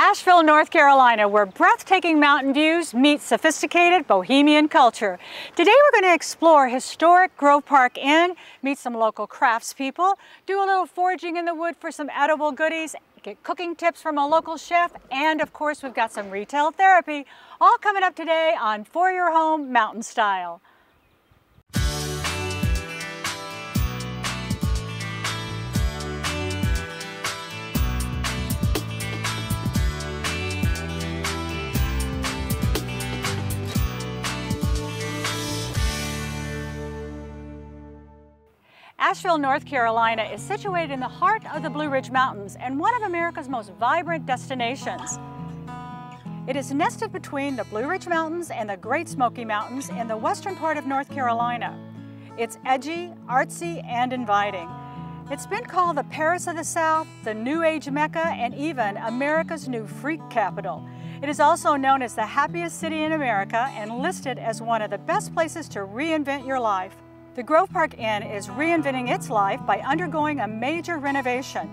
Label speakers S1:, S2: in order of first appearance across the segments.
S1: Asheville, North Carolina, where breathtaking mountain views meet sophisticated bohemian culture. Today we're going to explore historic Grove Park Inn, meet some local craftspeople, do a little foraging in the wood for some edible goodies, get cooking tips from a local chef, and of course we've got some retail therapy, all coming up today on For Your Home Mountain Style. Asheville, North Carolina is situated in the heart of the Blue Ridge Mountains and one of America's most vibrant destinations. It is nested between the Blue Ridge Mountains and the Great Smoky Mountains in the western part of North Carolina. It's edgy, artsy, and inviting. It's been called the Paris of the South, the New Age Mecca, and even America's new freak capital. It is also known as the happiest city in America and listed as one of the best places to reinvent your life. The Grove Park Inn is reinventing its life by undergoing a major renovation.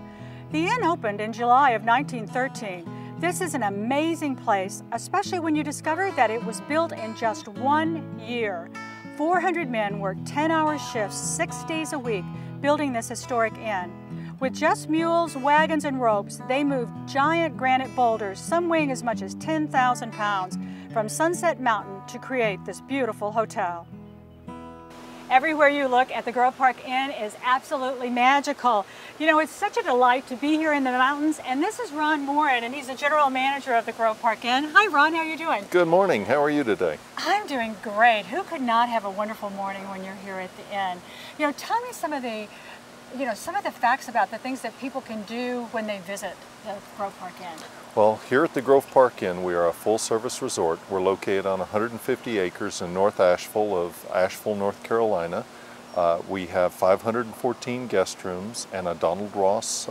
S1: The inn opened in July of 1913. This is an amazing place, especially when you discover that it was built in just 1 year. 400 men worked 10-hour shifts 6 days a week building this historic inn. With just mules, wagons, and ropes, they moved giant granite boulders, some weighing as much as 10,000 pounds, from Sunset Mountain to create this beautiful hotel. Everywhere you look at the Grove Park Inn is absolutely magical. You know, it's such a delight to be here in the mountains, and this is Ron Morin, and he's the general manager of the Grove Park Inn. Hi Ron, how are you doing?
S2: Good morning, how are you today?
S1: I'm doing great. Who could not have a wonderful morning when you're here at the inn? You know, tell me some of the facts about the things that people can do when they visit the Grove Park Inn.
S2: Well, here at the Grove Park Inn, we are a full-service resort. We're located on 150 acres in North Asheville, North Carolina. We have 514 guest rooms and a Donald Ross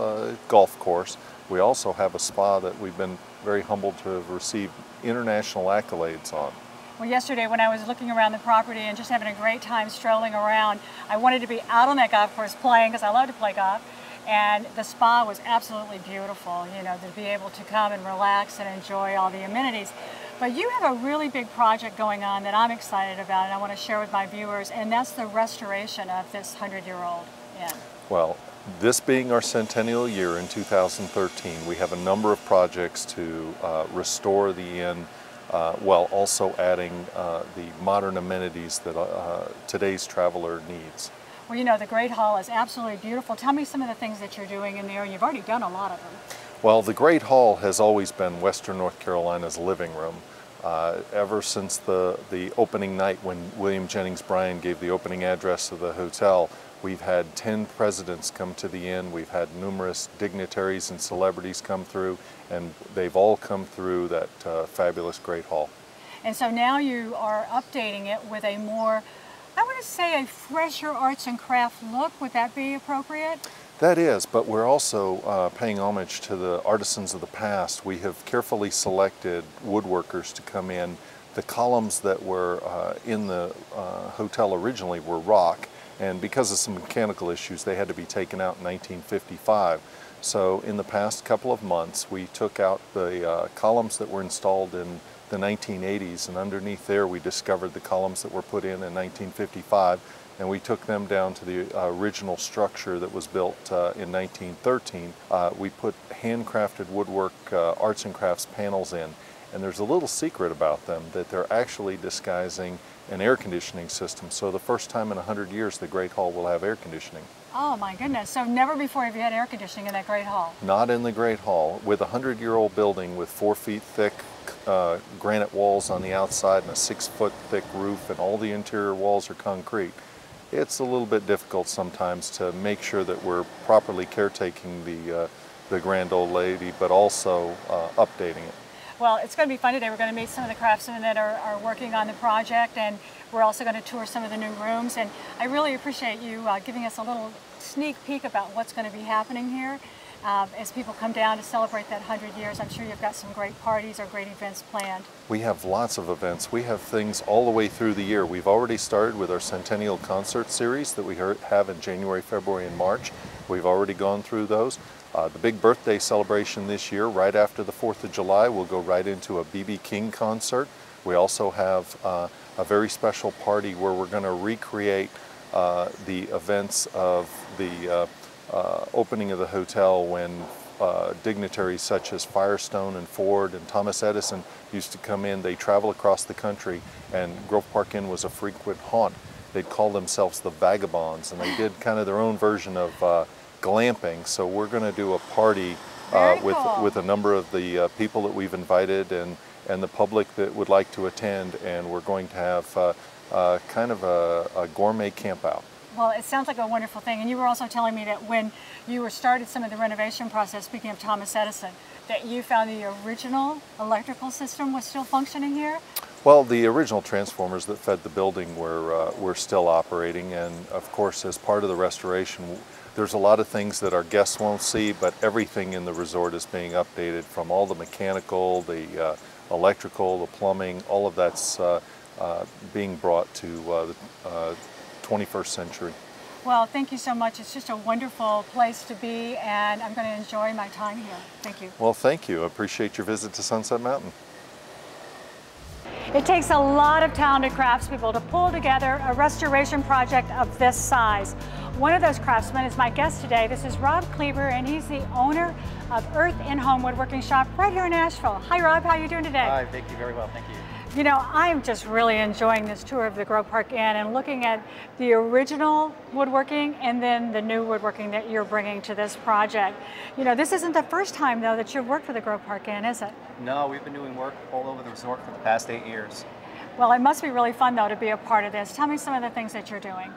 S2: golf course. We also have a spa that we've been very humbled to have received international accolades on.
S1: Well, yesterday when I was looking around the property and just having a great time strolling around, I wanted to be out on that golf course playing because I love to play golf. And the spa was absolutely beautiful, you know, to be able to come and relax and enjoy all the amenities. But you have a really big project going on that I'm excited about and I want to share with my viewers, and that's the restoration of this 100-year-old inn.
S2: Well, this being our centennial year in 2013, we have a number of projects to restore the inn while also adding the modern amenities that today's traveler needs.
S1: Well, you know, the Great Hall is absolutely beautiful. Tell me some of the things that you're doing in there. You've already done a lot of them.
S2: Well, the Great Hall has always been Western North Carolina's living room. Ever since the opening night when William Jennings Bryan gave the opening address of the hotel, we've had 10 presidents come to the inn. We've had numerous dignitaries and celebrities come through, and they've all come through that fabulous Great Hall. And
S1: so now you are updating it with a more, I want to say, a fresher arts and craft look. Would that be appropriate? That is, but we're also paying homage to the artisans of the past. We have carefully selected woodworkers to come in. The columns that were in the hotel originally were rock, and because of some mechanical issues, they had to be taken out in 1955. So in the past couple of months, we took out the columns that were installed in the 1980s, and underneath there we discovered the columns that were put in 1955, and we took them down to the original structure that was built in 1913. We put handcrafted woodwork arts and crafts panels in, and there's a little secret about them that they're actually disguising an air conditioning system. So the first time in 100 years the Great Hall will have air conditioning. Oh my goodness, so never before have you had air conditioning in that Great Hall? Not in the Great Hall. With a 100-year-old building with 4 feet thick granite walls on the outside and a 6-foot thick roof, and all the interior walls are concrete, it's a little bit difficult sometimes to make sure that we're properly caretaking the grand old lady, but also updating it. Well, it's going to be fun today. We're going to meet some of the craftsmen that are working on the project, and we're also going to tour some of the new rooms. And I really appreciate you giving us a little sneak peek about what's going to be happening here. As people come down to celebrate that 100 years, I'm sure you've got some great parties or great events planned. We have lots of events. We have things all the way through the year. We've already started with our Centennial Concert Series that we have in January, February, and March. We've already gone through those.
S2: The big birthday celebration this year, right after the 4th of July, we'll go right into a B.B. King concert. We also have a very special party where we're going to recreate the events of the opening of the hotel when dignitaries such as Firestone and Ford and Thomas Edison used to come in. They travel across the country, and Grove Park Inn was a frequent haunt. They'd call themselves the Vagabonds, and they did kind of their own version of glamping. So we're going to do a party with a number of the people that we've invited and the public that would like to attend, and we're going to have kind of a gourmet camp out.
S1: Well, it sounds like a wonderful thing. And you were also telling me that when you started some of the renovation process, speaking of Thomas Edison, that you found the original electrical system was still functioning here?
S2: Well, the original transformers that fed the building were still operating, and of course, as part of the restoration, there's a lot of things that our guests won't see, but everything in the resort is being updated, from all the mechanical, the electrical, the plumbing, all of that's being brought to the 21st century.
S1: Well, thank you so much. It's just a wonderful place to be, and I'm going to enjoy my time here. Thank you.
S2: Well, thank you. I appreciate your visit to Sunset Mountain.
S1: It takes a lot of talented craftspeople to pull together a restoration project of this size. One of those craftsmen is my guest today. This is Rob Cleaver, and he's the owner of Earth in Home Woodworking Shop right here in Nashville. Hi, Rob. How are you doing today?
S3: Hi, Vicki. Very well, thank you.
S1: You know, I am just really enjoying this tour of the Grove Park Inn and looking at the original woodworking and then the new woodworking that you're bringing to this project. You know, this isn't the first time, though, that you've worked for the Grove Park Inn, is it?
S3: No, we've been doing work all over the resort for the past 8 years.
S1: Well, it must be really fun, though, to be a part of this. Tell me some of the things that you're doing.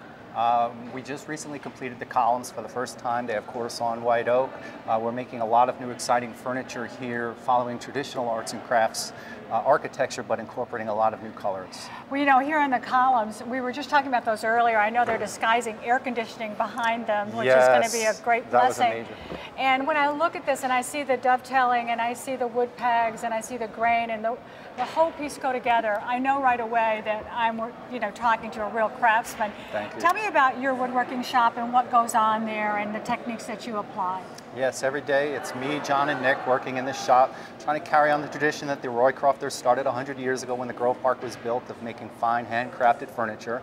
S3: We just recently completed the columns for the first time. They have courtesan white oak. We're making a lot of new exciting furniture here, following traditional arts and crafts architecture, but incorporating a lot of new colors.
S1: Well, you know, here in the columns, we were just talking about those earlier. I know they're disguising air conditioning behind them, which is going to be a great blessing.
S3: That was amazing.
S1: And when I look at this and I see the dovetailing and I see the wood pegs and I see the grain and the whole piece go together, I know right away that I'm, you know, talking to a real craftsman.
S3: Thank you.
S1: Tell me about your woodworking shop and what goes on there and the techniques that you apply.
S3: Yes, every day it's me, John, and Nick working in this shop, trying to carry on the tradition that the Roycrofters started 100 years ago when the Grove Park was built, of making fine handcrafted furniture.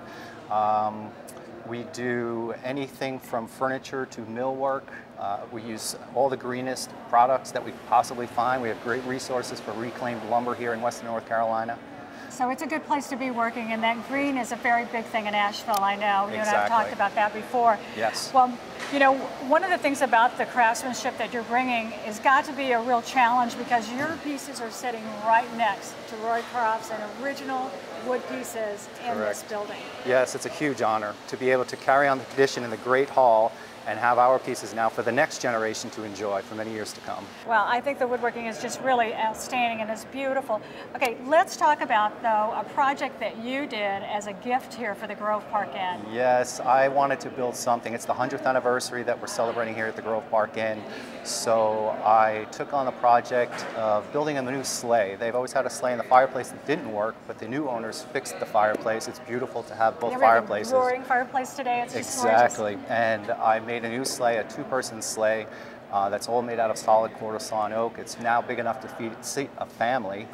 S3: We do anything from furniture to millwork. We use all the greenest products that we could possibly find. We have great resources for reclaimed lumber here in Western North Carolina.
S1: So it's a good place to be working, and that green is a very big thing in Asheville, I know. You and I've talked about that before.
S3: Yes.
S1: Well, you know, one of the things about the craftsmanship that you're bringing has got to be a real challenge, because your pieces are sitting right next to Roycroft's and original wood pieces in this building.
S3: Yes, it's a huge honor to be able to carry on the tradition in the Great Hall and have our pieces now for the next generation to enjoy for many years to come.
S1: Well, I think the woodworking is just really outstanding and it's beautiful. Okay, let's talk about, though, a project that you did as a gift here for the Grove Park Inn.
S3: Yes, I wanted to build something. It's the 100th anniversary that we're celebrating here at the Grove Park Inn. So I took on the project of building a new sleigh. They've always had a sleigh in the fireplace that didn't work, but the new owners fixed the fireplace. It's beautiful to have both fireplaces.
S1: We have a roaring fireplace today. It's just
S3: exactly.
S1: gorgeous.
S3: And I made a new sleigh, a two-person sleigh that's all made out of solid courtesan oak. It's now big enough to seat a family,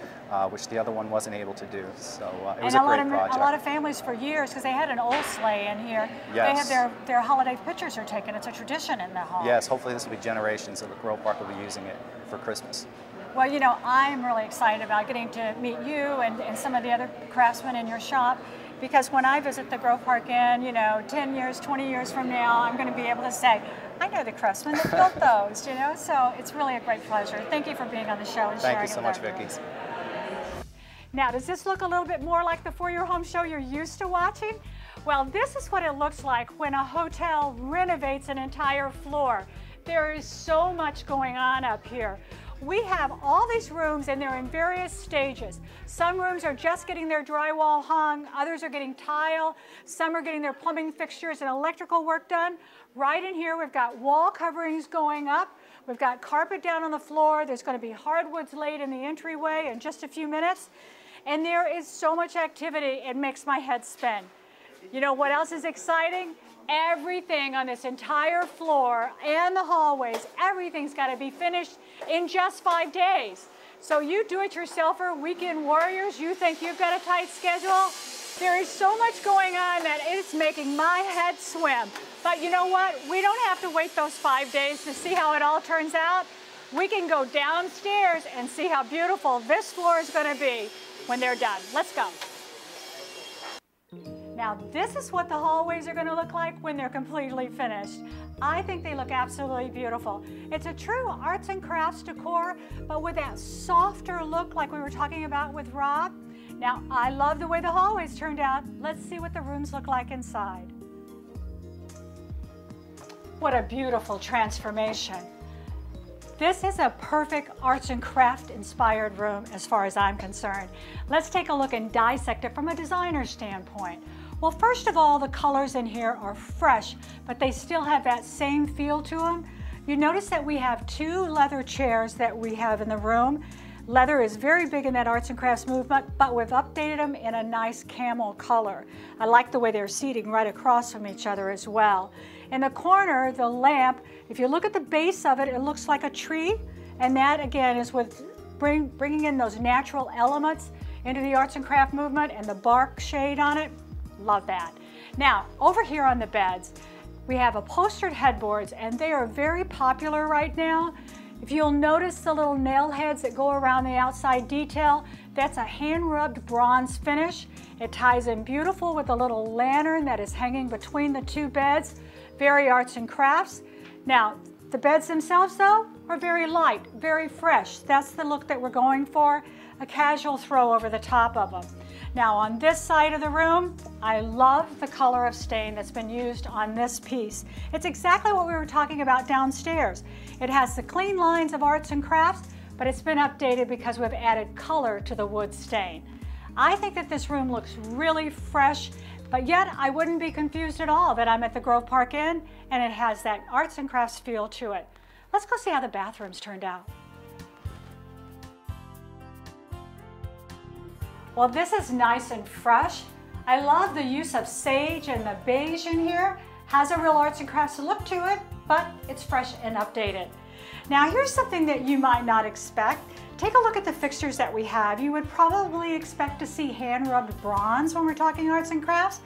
S3: which the other one wasn't able to do. So it was a great project.
S1: A lot of families for years, because they had an old sleigh in here,
S3: yes.
S1: They have their holiday pictures are taken. It's a tradition in the hall.
S3: Yes, hopefully this will be generations of the Grove Park will be using it for Christmas.
S1: Well, you know, I'm really excited about getting to meet you and some of the other craftsmen in your shop, because when I visit the Grove Park Inn, you know, 10 years, 20 years from now, I'm going to be able to say, I know the craftsmen that built those, you know, so it's really a great pleasure. Thank you for being on the show and sharing.
S3: Thank you so much, Vicki.
S1: Now, does this look a little bit more like the For Your Home show you're used to watching? Well, this is what it looks like when a hotel renovates an entire floor. There is so much going on up here. We have all these rooms and they're in various stages. Some rooms are just getting their drywall hung, others are getting tile, some are getting their plumbing fixtures and electrical work done. Right in here we've got wall coverings going up, we've got carpet down on the floor, there's going to be hardwoods laid in the entryway in just a few minutes. And there is so much activity, it makes my head spin. You know what else is exciting? everything on this entire floor and the hallways, everything's got to be finished in just 5 days. So you do-it-yourselfer, weekend warriors, you think you've got a tight schedule? There is so much going on that it's making my head swim. But you know what? We don't have to wait those 5 days to see how it all turns out. We can go downstairs and see how beautiful this floor is going to be when they're done. Let's go. Now, this is what the hallways are going to look like when they're completely finished. I think they look absolutely beautiful. It's a true arts and crafts decor, but with that softer look like we were talking about with Rob. Now, I love the way the hallways turned out. Let's see what the rooms look like inside. What a beautiful transformation. This is a perfect arts and craft inspired room as far as I'm concerned. Let's take a look and dissect it from a designer standpoint. Well, first of all, the colors in here are fresh, but they still have that same feel to them. You notice that we have 2 leather chairs that we have in the room. Leather is very big in that arts and crafts movement, but we've updated them in a nice camel color. I like the way they're seating right across from each other as well. In the corner, the lamp, if you look at the base of it, it looks like a tree, and that again is with bringing in those natural elements into the arts and craft movement and the bark shade on it. Love that. Now, over here on the beds, we have upholstered headboards, and they are very popular right now. If you'll notice the little nail heads that go around the outside detail, that's a hand-rubbed bronze finish. It ties in beautiful with a little lantern that is hanging between the 2 beds. Very arts and crafts. Now, the beds themselves, though, are very light, very fresh. That's the look that we're going for, a casual throw over the top of them. Now, on this side of the room, I love the color of stain that's been used on this piece. It's exactly what we were talking about downstairs. It has the clean lines of arts and crafts, but it's been updated because we've added color to the wood stain. I think that this room looks really fresh, but yet I wouldn't be confused at all that I'm at the Grove Park Inn and it has that arts and crafts feel to it. Let's go see how the bathrooms turned out. Well, this is nice and fresh. I love the use of sage and the beige in here. Has a real arts and crafts look to it, but it's fresh and updated. Now, here's something that you might not expect. Take a look at the fixtures that we have. You would probably expect to see hand-rubbed bronze when we're talking arts and crafts,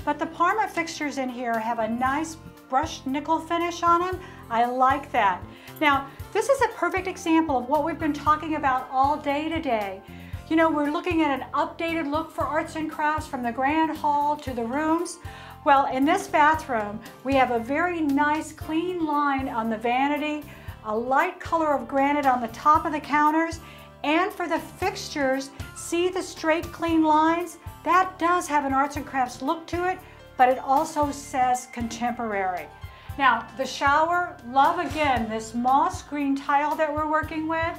S1: but the Parma fixtures in here have a nice brushed nickel finish on them. I like that. Now, this is a perfect example of what we've been talking about all day today. You know, we're looking at an updated look for arts and crafts from the grand hall to the rooms. Well, in this bathroom, we have a very nice clean line on the vanity, a light color of granite on the top of the counters, and for the fixtures, see the straight clean lines? That does have an arts and crafts look to it, but it also says contemporary. Now, the shower, love again this moss green tile that we're working with.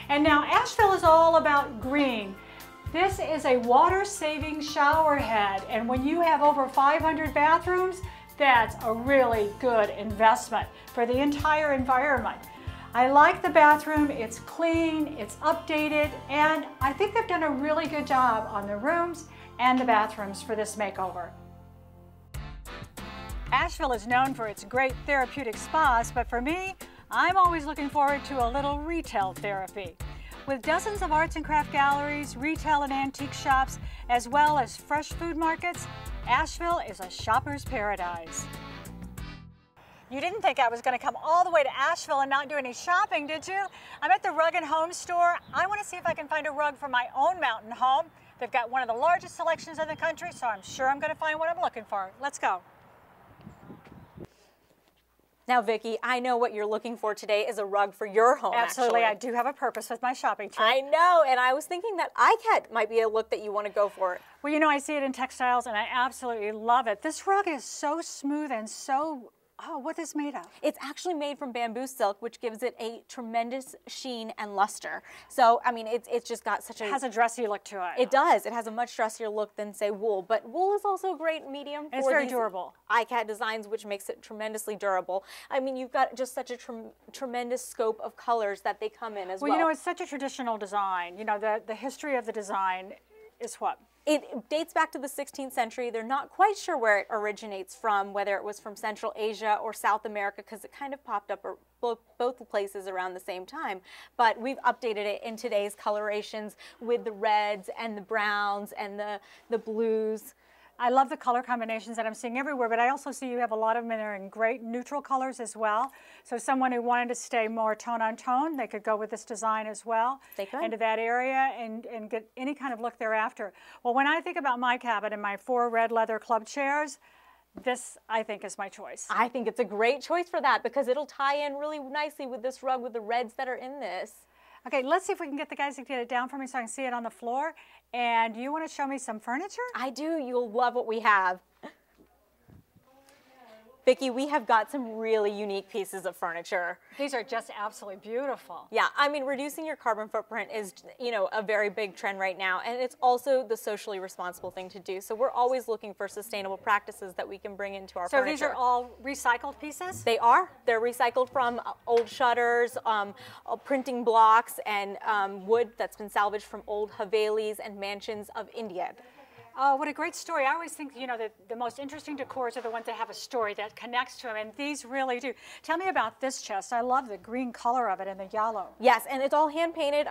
S1: And now Asheville is all about green. This is a water-saving shower head, and when you have over 500 bathrooms, that's a really good investment for the entire environment. I like the bathroom, it's clean, it's updated, and I think they've done a really good job on the rooms and the bathrooms for this makeover. Asheville is known for its great therapeutic spas, but for me, I'm always looking forward to a little retail therapy. With dozens of arts and craft galleries, retail and antique shops, as well as fresh food markets, Asheville is a shopper's paradise. You didn't think I was going to come all the way to Asheville and not do any shopping, did you? I'm at the Rug and Home store. I want to see if I can find a rug for my own mountain home. They've got one of the largest selections in the country, so I'm sure I'm going to find what I'm looking for. Let's go.
S4: Now, Vicki, I know what you're looking for today is a rug for your home.
S1: Absolutely,
S4: actually.
S1: I do have a purpose with my shopping trip.
S4: I know, and I was thinking that iCat might be a look that you want to go for.
S1: Well, you know, I see it in textiles, and I absolutely love it. This rug is so smooth and so, oh, what is this made of?
S4: It's actually made from bamboo silk, which gives it a tremendous sheen and luster. So, I mean, it's just got such a...
S1: It has a dressy look to it.
S4: It does. It has a much dressier look than, say, wool. But wool is also a great medium for
S1: it's very durable.
S4: iCat designs, which makes it tremendously durable. I mean, you've got just such a tremendous scope of colors that they come in as well.
S1: Well, you know, it's such a traditional design. You know, the history of the design is what?
S4: It dates back to the 16th century. They're not quite sure where it originates from, whether it was from Central Asia or South America, because it kind of popped up both places around the same time. But we've updated it in today's colorations with the reds and the browns and the blues.
S1: I love the color combinations that I'm seeing everywhere, but I also see you have a lot of them that are in great neutral colors as well. So someone who wanted to stay more tone on tone, they could go with this design as well.
S4: They could.
S1: Into that area and get any kind of look thereafter. Well, when I think about my cabin and my 4 red leather club chairs, this, I think, is my choice.
S4: I think it's a great choice for that because it'll tie in really nicely with this rug with the reds that are in this.
S1: Okay, let's see if we can get the guys to get it down for me so I can see it on the floor. And you want to show me some furniture?
S4: I do. You'll love what we have. Vicki, we have got some really unique pieces of furniture.
S1: These are just absolutely beautiful.
S4: Yeah, I mean, reducing your carbon footprint is, you know, a very big trend right now, and it's also the socially responsible thing to do. So we're always looking for sustainable practices that we can bring into our furniture.
S1: So these are all recycled pieces?
S4: They are. They're recycled from old shutters, printing blocks, and wood that's been salvaged from old havelis and mansions of India.
S1: Oh, what a great story. I always think, you know, that the most interesting decors are the ones that have a story that connects to them, and these really do. Tell me about this chest. I love the green color of it and the yellow.
S4: Yes, and it's all hand painted.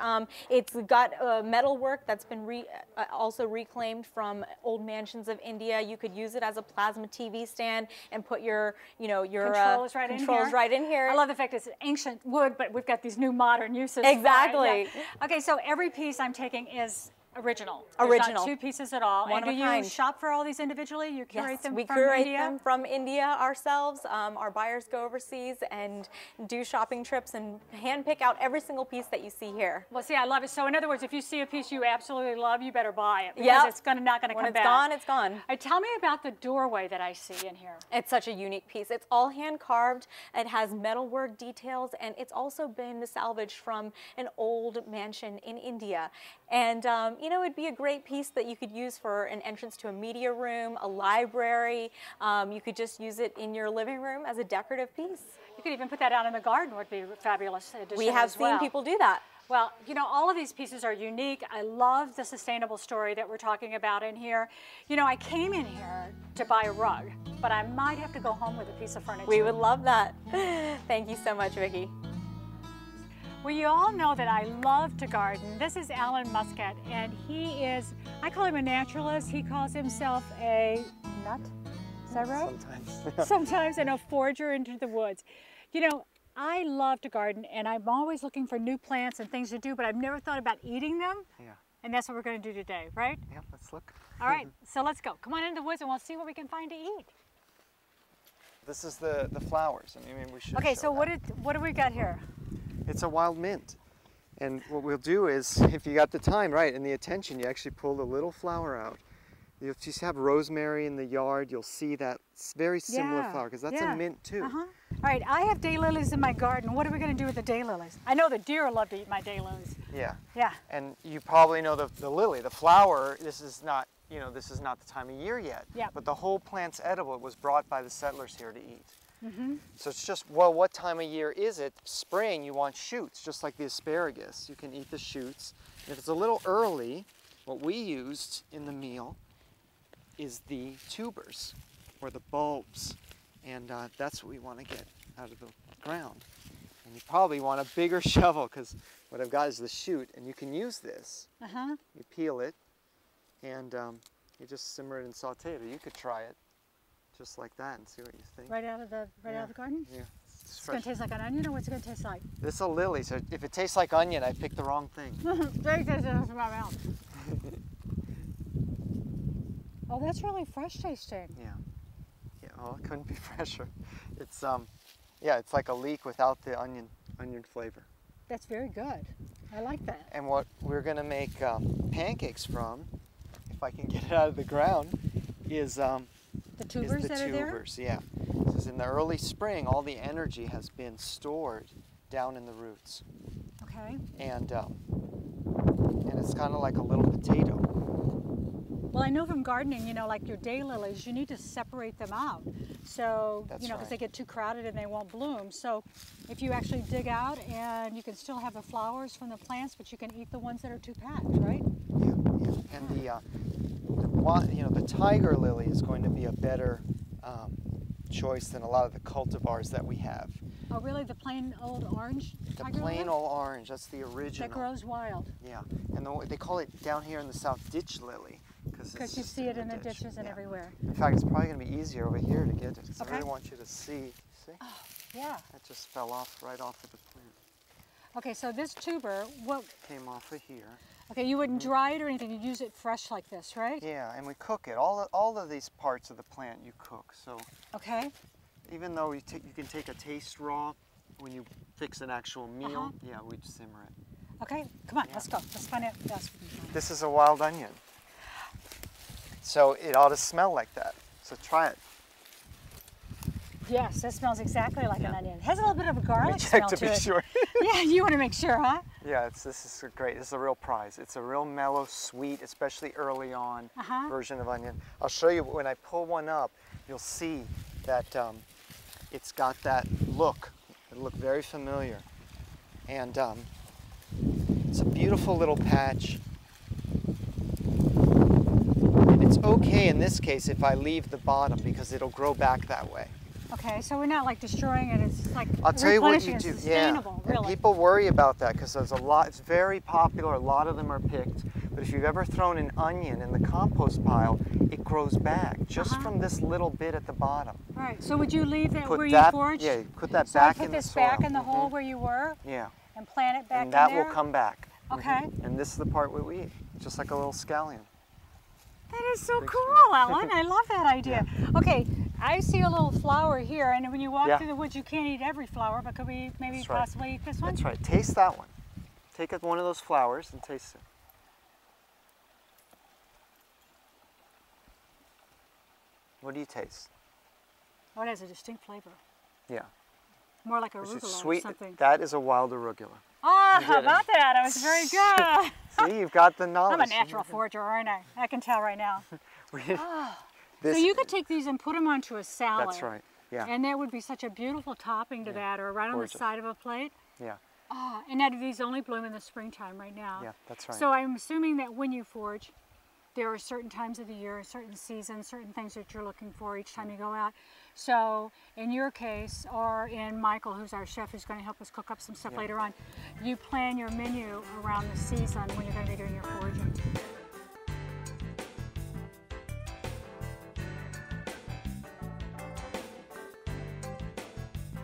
S4: It's got metal work that's been also reclaimed from old mansions of India. You could use it as a plasma TV stand and put your, you know, your
S1: controls right in here. I love the fact it's ancient wood, but we've got these new modern uses.
S4: Exactly.
S1: Yeah. Okay, so every piece I'm taking is original.
S4: Original.
S1: There's not 2 pieces at all.
S4: One
S1: and
S4: of a
S1: do
S4: kind.
S1: you shop for all these individually? You curate them from India?
S4: We curate them from India ourselves. Our buyers go overseas and do shopping trips and hand pick out every single piece that you see here.
S1: Well, see, I love it. So in other words, if you see a piece you absolutely love, you better buy it because it's not going to come back.
S4: When it's gone, it's gone.
S1: Tell me about the doorway that I see in here.
S4: It's such a unique piece. It's all hand carved. It has metalwork details, and it's also been salvaged from an old mansion in India. And you know, it'd be a great piece that you could use for an entrance to a media room, a library. You could just use it in your living room as a decorative piece.
S1: You could even put that out in the garden, would be a fabulous addition.
S4: We have seen people do that.
S1: Well, you know, all of these pieces are unique. I love the sustainable story that we're talking about in here. You know, I came in here to buy a rug, but I might have to go home with a piece of furniture.
S4: We would love that. Thank you so much, Vicki.
S1: Well, you all know that I love to garden. This is Alan Muscat, and he is, I call him a naturalist. He calls himself a nut. Is that right?
S3: Sometimes.
S1: Sometimes, and a forager into the woods. You know, I love to garden, and I'm always looking for new plants and things to do, but I've never thought about eating them.
S3: Yeah.
S1: And that's what we're going to do today, right?
S3: Yeah, let's look.
S1: All right, so let's go. Come on into the woods, and we'll see what we can find to eat.
S3: This is the flowers. I mean, we should.
S1: Okay, so what do we got here?
S3: It's a wild mint. And what we'll do is, if you got the time, right, and the attention, you actually pull the little flower out. You'll just have rosemary in the yard. You'll see that very similar flower, because that's a mint too.
S1: All right, I have daylilies in my garden. What are we going to do with the daylilies? I know the deer love to eat my daylilies.
S3: Yeah.
S1: Yeah.
S3: And you probably know the lily, the flower. This is not, you know, this is not the time of year yet.
S1: Yeah.
S3: But the whole plant's edible. It was brought by the settlers here to eat. So it's just, well, what time of year is it? Spring, you want shoots, just like the asparagus. You can eat the shoots. And if it's a little early, what we used in the meal is the tubers, or the bulbs. And that's what we want to get out of the ground. And you probably want a bigger shovel, because what I've got is the shoot, and you can use this. You peel it, and you just simmer it and saute it, or you could try it just like that and see what you think.
S1: Right out of the garden?
S3: Yeah.
S1: It's going to taste like an onion, or what's it going to taste like?
S3: This is a lily, so if it tastes like onion, I picked the wrong thing.
S1: Very tasty in my mouth. Oh, that's really fresh tasting.
S3: Yeah. Yeah, well, it couldn't be fresher. It's yeah, it's like a leek without the onion flavor.
S1: That's very good. I like that.
S3: And what we're going to make pancakes from, if I can get it out of the ground, is
S1: the tubers that are there?
S3: Tubers, yeah. Because in the early spring, all the energy has been stored down in the roots.
S1: Okay.
S3: And it's kind of like a little potato.
S1: Well, I know from gardening, you know, like your daylilies, you need to separate them out. So,
S3: That's
S1: you know, because
S3: right.
S1: they get too crowded and they won't bloom. So if you actually dig out, and you can still have the flowers from the plants, but you can eat the ones that are too packed, right?
S3: Yeah, yeah. And
S5: the tiger lily is going to be a better choice than a lot of the cultivars that we have.
S1: Oh, really? The plain old orange
S5: The
S1: tiger
S5: plain
S1: lily?
S5: old orange, that's the original.
S1: That grows wild.
S5: Yeah, and they call it down here in the south ditch lily.
S1: Because you see it in the ditches and everywhere.
S5: In fact, it's probably going to be easier over here to get it. So
S1: Okay.
S5: I really want you to see. See?
S1: Oh, yeah.
S5: That just fell off right off of the plant.
S1: Okay, so this tuber, what?
S5: Came off of here.
S1: Okay, you wouldn't dry it or anything. You'd use it fresh like this, right?
S5: Yeah, and we cook it. All of these parts of the plant you cook. So.
S1: Okay.
S5: Even though you can take a taste raw when you fix an actual meal, yeah, we'd simmer it.
S1: Okay, come on, let's go. Let's find out what else we can find.
S5: This is a wild onion. So it ought to smell like that. So try it.
S1: Yes, that smells exactly like an onion. It has a little bit of a garlic
S5: Check
S1: smell
S5: to
S1: to
S5: be
S1: it.
S5: sure.
S1: Yeah, you want to make sure, huh?
S5: Yeah, this is great. This is a real prize. It's a real mellow, sweet, especially early on version of onion. I'll show you when I pull one up. You'll see that it's got that look. It'll look very familiar, and it's a beautiful little patch. And it's okay in this case if I leave the bottom because it'll grow back that way.
S1: Okay, so we're not like destroying it. It's like
S5: I'll tell you what you do.
S1: Sustainable, really.
S5: And people worry about that because there's a lot. It's very popular. A lot of them are picked. But if you've ever thrown an onion in the compost pile, it grows back just from this little bit at the bottom.
S1: Right. So would you leave it where
S5: you
S1: foraged?
S5: Yeah, put that
S1: so
S5: back
S1: I put
S5: in the
S1: this
S5: soil.
S1: back in the hole where you were.
S5: Yeah.
S1: And plant it back
S5: and that
S1: in there.
S5: will come back.
S1: Okay.
S5: And this is the part we eat, just like a little scallion.
S1: That is so cool, Alan. I love that idea. Yeah. Okay, I see a little flower here, and when you walk through the woods, you can't eat every flower, but could we maybe possibly eat this one?
S5: That's right. Taste that one. Take one of those flowers and taste it. What do you taste?
S1: Oh, it has a distinct flavor.
S5: Yeah.
S1: More like arugula
S5: sweet.
S1: or something.
S5: That is a wild arugula.
S1: Oh, how about that? I was very good.
S5: See, you've got the knowledge.
S1: I'm a natural forager, aren't I? I can tell right now. So you could take these and put them onto a salad.
S5: That's right, yeah.
S1: And that would be such a beautiful topping to that, or right on the side of a plate.
S5: Yeah.
S1: Oh, and now do these only bloom in the springtime right now?
S5: Yeah, that's right.
S1: So I'm assuming that when you forage, there are certain times of the year, certain seasons, certain things that you're looking for each time you go out. So in your case, or in Michael, who's our chef, who's going to help us cook up some stuff later on, you plan your menu around the season when you're going to be doing your foraging.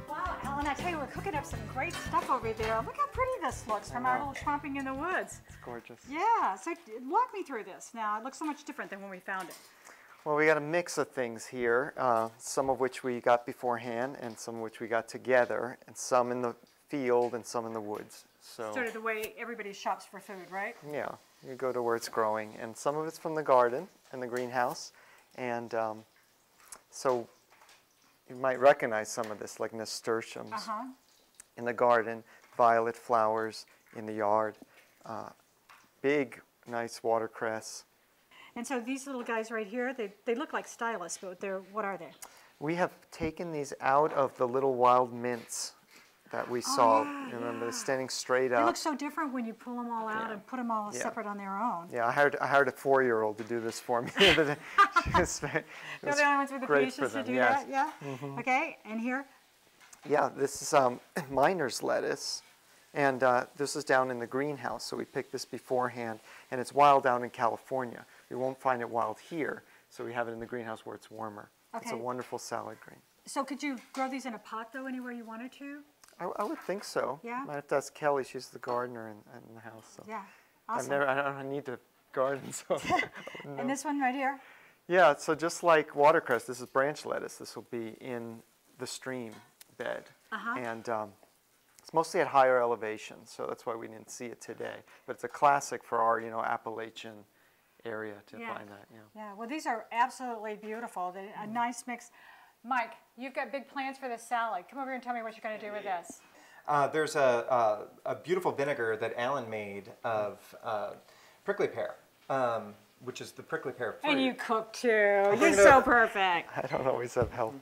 S1: Wow, Alan, I tell you, we're cooking up some great stuff over there. Look how pretty this looks from our little tromping in the woods.
S5: It's gorgeous.
S1: Yeah, so walk me through this now. It looks so much different than when we found it.
S5: Well, we got a mix of things here, some of which we got beforehand and some of which we got together, and some in the field and some in the woods. So
S1: sort of the way everybody shops for food, right?
S5: Yeah, you go to where it's growing, and some of it's from the garden and the greenhouse, and so you might recognize some of this, like nasturtiums in the garden, violet flowers in the yard, big, nice watercress.
S1: And so these little guys right here, they look like stylists, but what are they?
S5: We have taken these out of the little wild mints that we saw. Remember, they're standing straight up.
S1: They look so different when you pull them all out and put them all separate on their own.
S5: Yeah, I hired a 4-year-old to do this for me the other day.
S1: They're the only ones with the patience to do that? Yeah? Okay, and here?
S5: Yeah, this is miner's lettuce. And this is down in the greenhouse, so we picked this beforehand. And it's wild down in California. We won't find it wild here, so we have it in the greenhouse where it's warmer. Okay. It's a wonderful salad green. So
S1: could you grow these in a pot, though, anywhere you wanted to?
S5: I would think so.
S1: Yeah?
S5: Might have to ask Kelly. She's the gardener in the house. So.
S1: Yeah, awesome.
S5: I don't need to garden, so.
S1: And this one right here?
S5: Yeah, so just like watercress, this is branch lettuce. This will be in the stream bed. And it's mostly at higher elevation, so that's why we didn't see it today. But it's a classic for our, Appalachian area to find that.
S1: Yeah, well, these are absolutely beautiful. They're a nice mix. Mike, you've got big plans for this salad. Come over here and tell me what you're going to do with this.
S6: There's a beautiful vinegar that Alan made of prickly pear, which is the prickly pear fruit.
S1: And you cook too. You're so perfect.
S5: I don't always have help,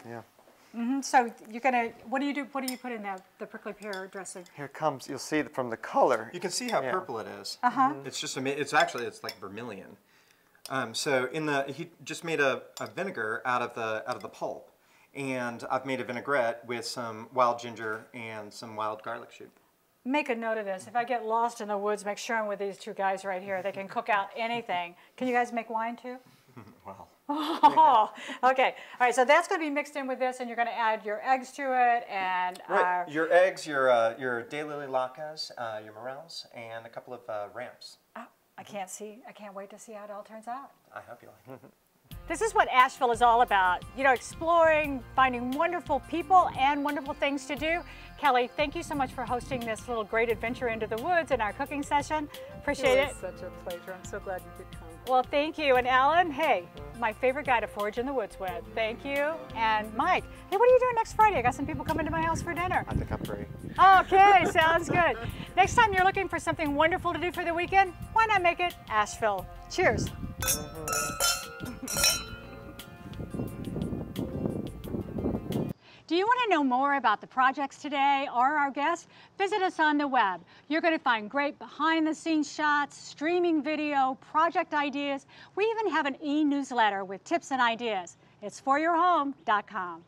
S1: So you're gonna, what do you do? What do you put in the prickly pear dressing?
S5: Here it comes. You'll see from the color.
S6: You can see how purple it is. It's just it's like vermilion. So he just made a vinegar out of the pulp, and I've made a vinaigrette with some wild ginger and some wild garlic shoot.
S1: Make a note of this. If I get lost in the woods, make sure I'm with these two guys right here. They can cook out anything. Can you guys make wine too?
S6: Wow.
S1: Oh, okay. All right, so that's going to be mixed in with this, and you're going to add your eggs to it, and
S6: right. Your eggs, your daylily latkes, your morels, and a couple of ramps.
S1: Oh, I can't wait to see how it all turns out.
S6: I hope you like it.
S1: This is what Asheville is all about. You know, exploring, finding wonderful people and wonderful things to do. Kelly, thank you so much for hosting this little great adventure into the woods in our cooking session. Appreciate it.
S7: It was such a pleasure. I'm so glad you could come.
S1: Well, thank you. And Alan, hey, my favorite guy to forage in the woods with. Thank you. And Mike, hey, what are you doing next Friday? I got some people coming to my house for dinner.
S6: I think I'm free.
S1: Okay, sounds good. Next time you're looking for something wonderful to do for the weekend, why not make it Asheville? Cheers. Do you want to know more about the projects today or our guests? Visit us on the web. You're going to find great behind-the-scenes shots, streaming video, project ideas. We even have an e-newsletter with tips and ideas. It's foryourhome.com.